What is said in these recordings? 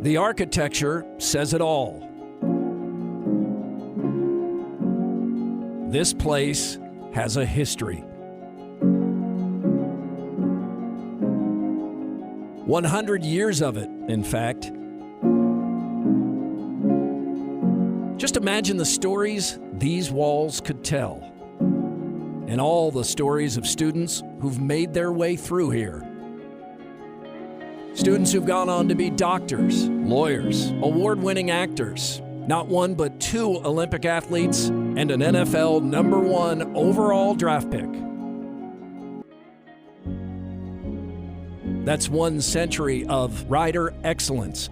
The architecture says it all. This place has a history. 100 years of it, in fact. Just imagine the stories these walls could tell, and all the stories of students who've made their way through here. Students who've gone on to be doctors, lawyers, award-winning actors, not one but 2 Olympic athletes, and an NFL #1 overall draft pick. That's 1 century of rider excellence,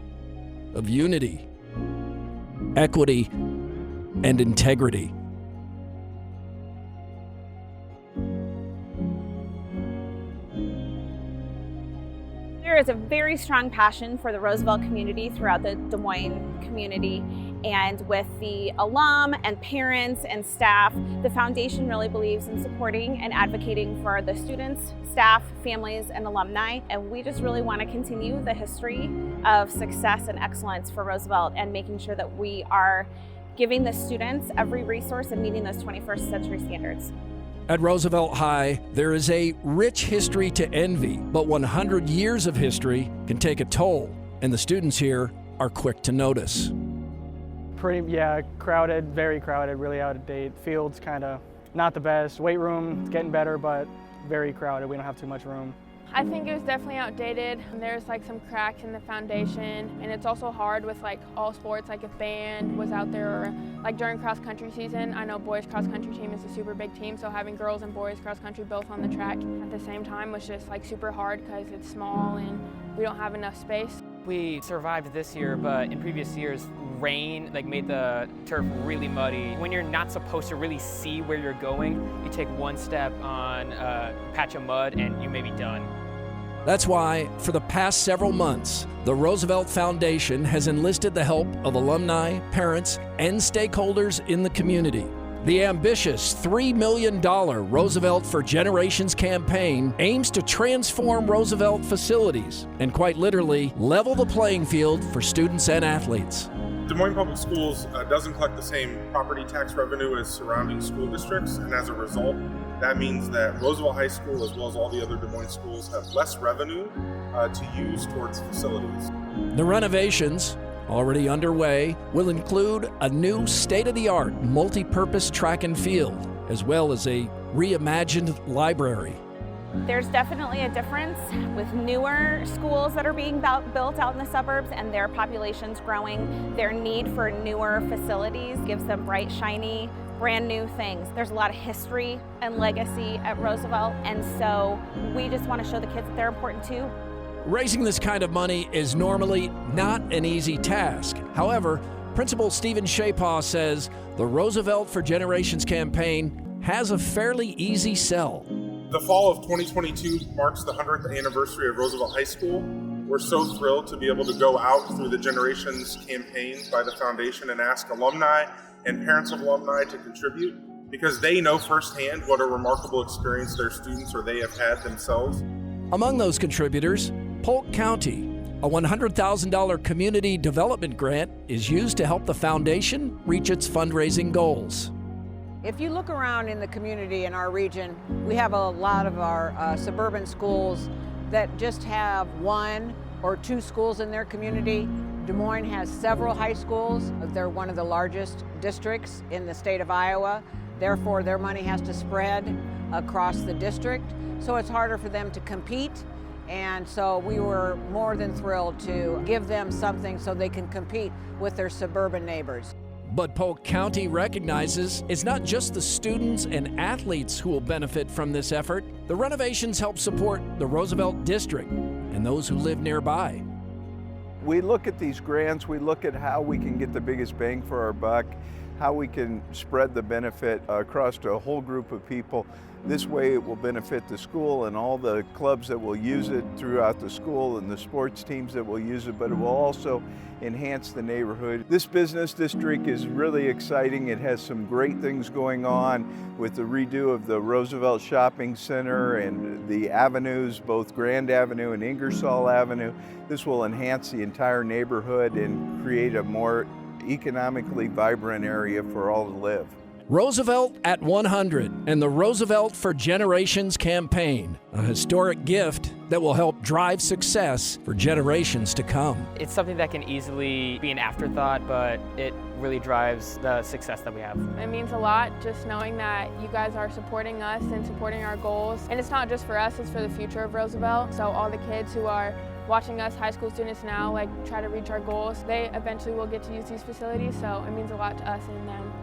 of unity, equity, and integrity. There is a very strong passion for the Roosevelt community throughout the Des Moines community, and with the alum and parents and staff, the foundation really believes in supporting and advocating for the students, staff, families, and alumni, and we just really want to continue the history of success and excellence for Roosevelt and making sure that we are giving the students every resource and meeting those 21st century standards. At Roosevelt High, there is a rich history to envy, but 100 years of history can take a toll, and the students here are quick to notice. Crowded, very crowded, really out of date. Field's kind of not the best. Weight room, getting better, but very crowded. We don't have too much room. I think it was definitely outdated. There's like some cracks in the foundation, and it's also hard with like all sports, like if band was out there, or like during cross country season. I know boys cross country team is a super big team, so having girls and boys cross country both on the track at the same time was just like super hard because it's small and we don't have enough space. We survived this year, but in previous years, rain made the turf really muddy. When you're not supposed to really see where you're going, you take one step on a patch of mud and you may be done. That's why, for the past several months, the Roosevelt Foundation has enlisted the help of alumni, parents, and stakeholders in the community. The ambitious $3 million Roosevelt for Generations campaign aims to transform Roosevelt facilities and quite literally level the playing field for students and athletes. Des Moines Public Schools doesn't collect the same property tax revenue as surrounding school districts, and as a result, that means that Roosevelt High School, as well as all the other Des Moines schools, have less revenue to use towards facilities. The renovations, already underway, will include a new state-of-the-art multi-purpose track and field, as well as a reimagined library. There's definitely a difference with newer schools that are being built out in the suburbs and their populations growing. Their need for newer facilities gives them bright, shiny, brand new things. There's a lot of history and legacy at Roosevelt, and so we just want to show the kids that they're important too. Raising this kind of money is normally not an easy task. However, Principal Stephen Shapaw says the Roosevelt for Generations campaign has a fairly easy sell. The fall of 2022 marks the 100th anniversary of Roosevelt High School. We're so thrilled to be able to go out through the Generations campaign by the foundation and ask alumni and parents of alumni to contribute, because they know firsthand what a remarkable experience their students or they have had themselves. Among those contributors, Polk County, a $100,000 community development grant, is used to help the foundation reach its fundraising goals. If you look around in the community in our region, we have a lot of our suburban schools that just have 1 or 2 schools in their community. Des Moines has several high schools. They're one of the largest districts in the state of Iowa. Therefore, their money has to spread across the district, so it's harder for them to compete. And so we were more than thrilled to give them something so they can compete with their suburban neighbors. But Polk County recognizes it's not just the students and athletes who will benefit from this effort. The renovations help support the Roosevelt District and those who live nearby. We look at these grants, we look at how we can get the biggest bang for our buck. how we can spread the benefit across to a whole group of people. This way it will benefit the school and all the clubs that will use it throughout the school and the sports teams that will use it, but it will also enhance the neighborhood. This business district is really exciting. It has some great things going on with the redo of the Roosevelt Shopping Center and the avenues, both Grand Avenue and Ingersoll Avenue. This will enhance the entire neighborhood and create a more economically vibrant area for all to live. Roosevelt at 100 and the Roosevelt for Generations campaign, a historic gift that will help drive success for generations to come. It's something that can easily be an afterthought, but it really drives the success that we have. It means a lot just knowing that you guys are supporting us and supporting our goals. And it's not just for us, it's for the future of Roosevelt. So all the kids who are watching us, high school students now, try to reach our goals, they eventually will get to use these facilities, so it means a lot to us and them.